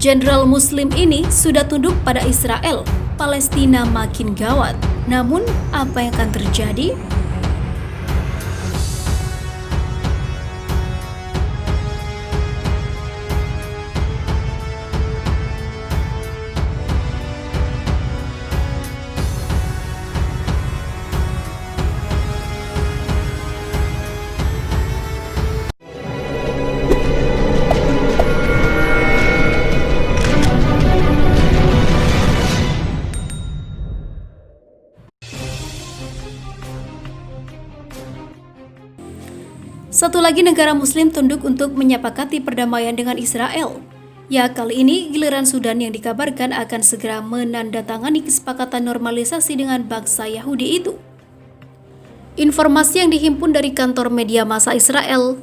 Jenderal Muslim ini sudah tunduk pada Israel, Palestina makin gawat. Namun, apa yang akan terjadi? Satu lagi negara Muslim tunduk untuk menyepakati perdamaian dengan Israel. Ya, kali ini giliran Sudan yang dikabarkan akan segera menandatangani kesepakatan normalisasi dengan bangsa Yahudi itu. Informasi yang dihimpun dari kantor media massa Israel,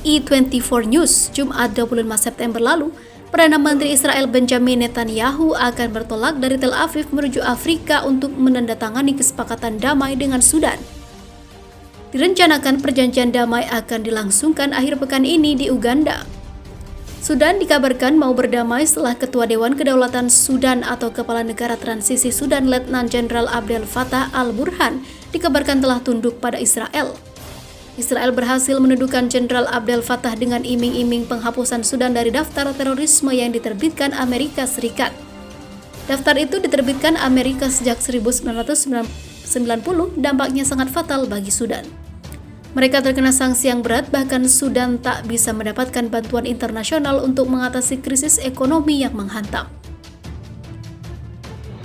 E24 News, Jumat 25 September lalu, Perdana Menteri Israel Benjamin Netanyahu akan bertolak dari Tel Aviv menuju Afrika untuk menandatangani kesepakatan damai dengan Sudan. Direncanakan perjanjian damai akan dilangsungkan akhir pekan ini di Uganda. Sudan dikabarkan mau berdamai setelah Ketua Dewan Kedaulatan Sudan atau Kepala Negara Transisi Sudan Letnan Jenderal Abdel Fattah al-Burhan dikabarkan telah tunduk pada Israel. Israel berhasil mendudukan Jenderal Abdel Fattah dengan iming-iming penghapusan Sudan dari daftar terorisme yang diterbitkan Amerika Serikat. Daftar itu diterbitkan Amerika sejak 1990, dampaknya sangat fatal bagi Sudan. Mereka terkena sanksi yang berat, bahkan Sudan tak bisa mendapatkan bantuan internasional untuk mengatasi krisis ekonomi yang menghantam.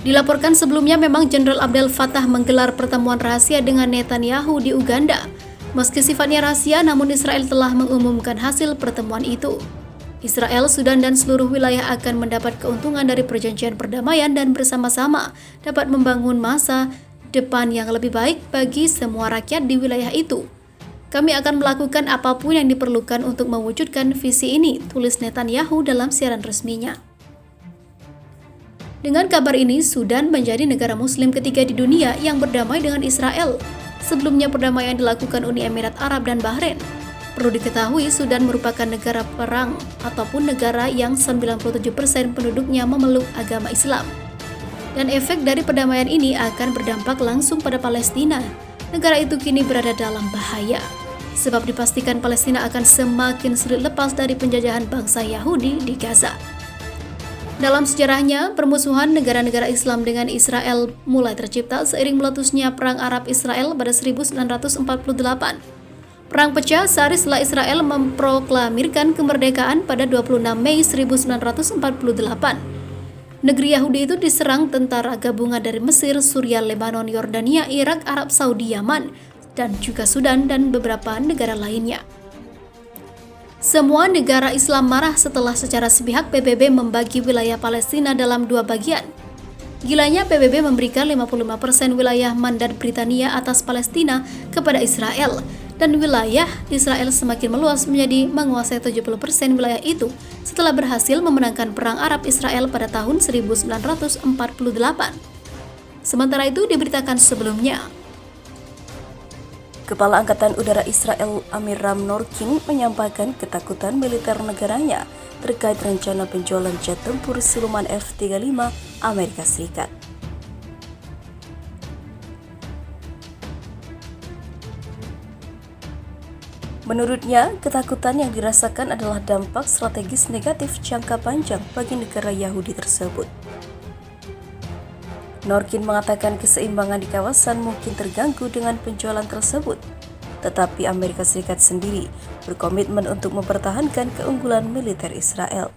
Dilaporkan sebelumnya memang Jenderal Abdel Fattah menggelar pertemuan rahasia dengan Netanyahu di Uganda. Meski sifatnya rahasia, namun Israel telah mengumumkan hasil pertemuan itu. Israel, Sudan, dan seluruh wilayah akan mendapat keuntungan dari perjanjian perdamaian dan bersama-sama dapat membangun masa depan yang lebih baik bagi semua rakyat di wilayah itu. Kami akan melakukan apapun yang diperlukan untuk mewujudkan visi ini, tulis Netanyahu dalam siaran resminya. Dengan kabar ini, Sudan menjadi negara Muslim ketiga di dunia yang berdamai dengan Israel. Sebelumnya perdamaian dilakukan Uni Emirat Arab dan Bahrain. Perlu diketahui, Sudan merupakan negara perang ataupun negara yang 97% penduduknya memeluk agama Islam. Dan efek dari perdamaian ini akan berdampak langsung pada Palestina. Negara itu kini berada dalam bahaya, sebab dipastikan Palestina akan semakin sulit lepas dari penjajahan bangsa Yahudi di Gaza. Dalam sejarahnya, permusuhan negara-negara Islam dengan Israel mulai tercipta seiring meletusnya Perang Arab-Israel pada 1948. Perang pecah sehari setelah Israel memproklamirkan kemerdekaan pada 26 Mei 1948. Negeri Yahudi itu diserang tentara gabungan dari Mesir, Suriah, Lebanon, Yordania, Irak, Arab Saudi, Yaman, dan juga Sudan dan beberapa negara lainnya. Semua negara Islam marah setelah secara sepihak PBB membagi wilayah Palestina dalam dua bagian. Gilanya PBB memberikan 55% wilayah mandat Britania atas Palestina kepada Israel, dan wilayah Israel semakin meluas menjadi menguasai 70% wilayah itu setelah berhasil memenangkan Perang Arab-Israel pada tahun 1948. Sementara itu diberitakan sebelumnya, Kepala Angkatan Udara Israel Amiram Norkin menyampaikan ketakutan militer negaranya terkait rencana penjualan jet tempur siluman F-35 Amerika Serikat. Menurutnya, ketakutan yang dirasakan adalah dampak strategis negatif jangka panjang bagi negara Yahudi tersebut. Norkin mengatakan keseimbangan di kawasan mungkin terganggu dengan penjualan tersebut, tetapi Amerika Serikat sendiri berkomitmen untuk mempertahankan keunggulan militer Israel.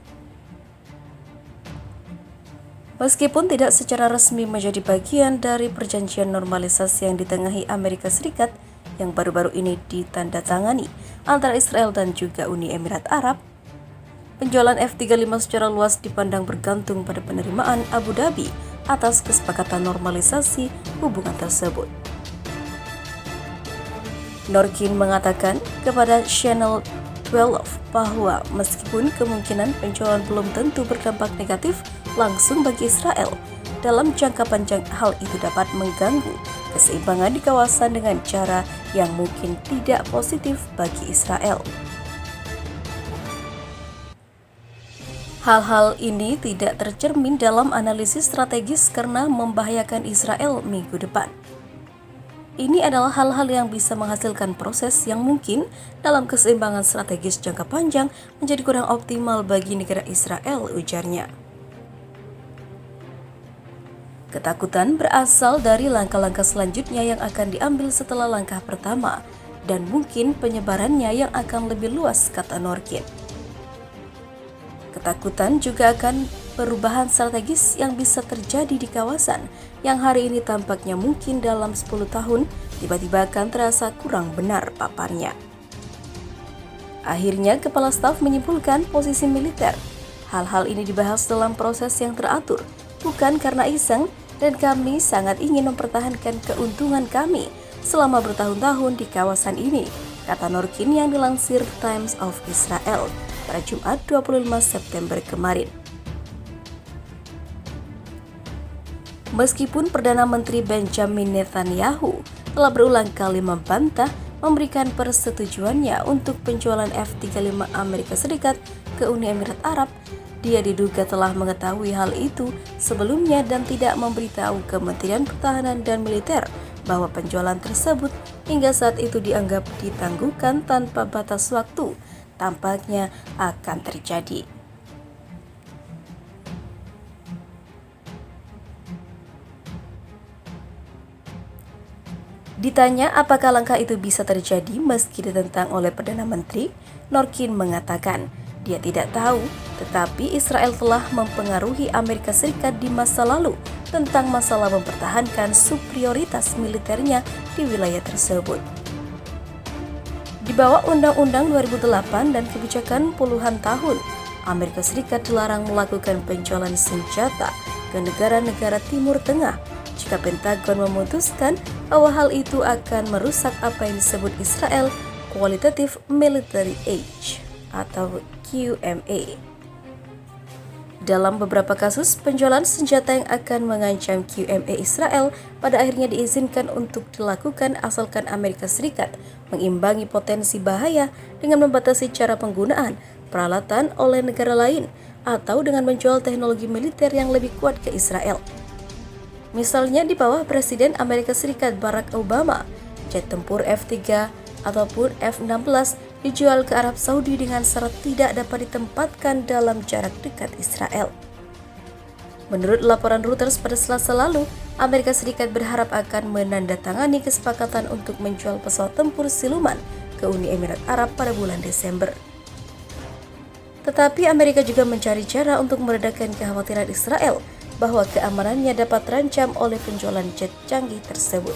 Meskipun tidak secara resmi menjadi bagian dari perjanjian normalisasi yang ditengahi Amerika Serikat yang baru-baru ini ditandatangani antara Israel dan juga Uni Emirat Arab, penjualan F-35 secara luas dipandang bergantung pada penerimaan Abu Dhabi atas kesepakatan normalisasi hubungan tersebut. Norkin mengatakan kepada Channel 12 bahwa meskipun kemungkinan penjualan belum tentu berdampak negatif langsung bagi Israel, dalam jangka panjang hal itu dapat mengganggu keseimbangan di kawasan dengan cara yang mungkin tidak positif bagi Israel. Hal-hal ini tidak tercermin dalam analisis strategis karena membahayakan Israel minggu depan. Ini adalah hal-hal yang bisa menghasilkan proses yang mungkin dalam keseimbangan strategis jangka panjang menjadi kurang optimal bagi negara Israel, ujarnya. Ketakutan berasal dari langkah-langkah selanjutnya yang akan diambil setelah langkah pertama dan mungkin penyebarannya yang akan lebih luas, kata Norkin. Ketakutan juga akan perubahan strategis yang bisa terjadi di kawasan yang hari ini tampaknya mungkin dalam 10 tahun tiba-tiba akan terasa kurang benar, paparnya. Akhirnya Kepala Staf menyimpulkan posisi militer. Hal-hal ini dibahas dalam proses yang teratur, bukan karena iseng, dan kami sangat ingin mempertahankan keuntungan kami selama bertahun-tahun di kawasan ini, kata Norkin yang dilansir Times of Israel pada Jumat 25 September kemarin. Meskipun Perdana Menteri Benjamin Netanyahu telah berulang kali membantah memberikan persetujuannya untuk penjualan F-35 Amerika Serikat ke Uni Emirat Arab, dia diduga telah mengetahui hal itu sebelumnya dan tidak memberitahu Kementerian Pertahanan dan Militer bahwa penjualan tersebut hingga saat itu dianggap ditangguhkan tanpa batas waktu, tampaknya akan terjadi. Ditanya apakah langkah itu bisa terjadi meski ditentang oleh Perdana Menteri, Norkin mengatakan dia tidak tahu, tetapi Israel telah mempengaruhi Amerika Serikat di masa lalu tentang masalah mempertahankan superioritas militernya di wilayah tersebut. Di bawah Undang-Undang 2008 dan kebijakan puluhan tahun, Amerika Serikat dilarang melakukan penjualan senjata ke negara-negara Timur Tengah jika Pentagon memutuskan bahwa hal itu akan merusak apa yang disebut Israel Qualitative Military Age atau QMA. Dalam beberapa kasus, penjualan senjata yang akan mengancam QMA Israel pada akhirnya diizinkan untuk dilakukan asalkan Amerika Serikat mengimbangi potensi bahaya dengan membatasi cara penggunaan peralatan oleh negara lain atau dengan menjual teknologi militer yang lebih kuat ke Israel. Misalnya di bawah Presiden Amerika Serikat Barack Obama, jet tempur F-3 ataupun F-16 dijual ke Arab Saudi dengan syarat tidak dapat ditempatkan dalam jarak dekat Israel. Menurut laporan Reuters pada Selasa lalu, Amerika Serikat berharap akan menandatangani kesepakatan untuk menjual pesawat tempur siluman ke Uni Emirat Arab pada bulan Desember. Tetapi Amerika juga mencari cara untuk meredakan kekhawatiran Israel bahwa keamanannya dapat terancam oleh penjualan jet canggih tersebut.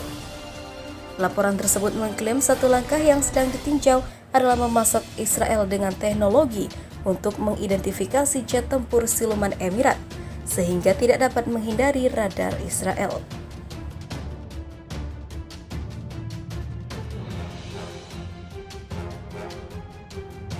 Laporan tersebut mengklaim satu langkah yang sedang ditinjau adalah memasak Israel dengan teknologi untuk mengidentifikasi jet tempur siluman Emirat, sehingga tidak dapat menghindari radar Israel.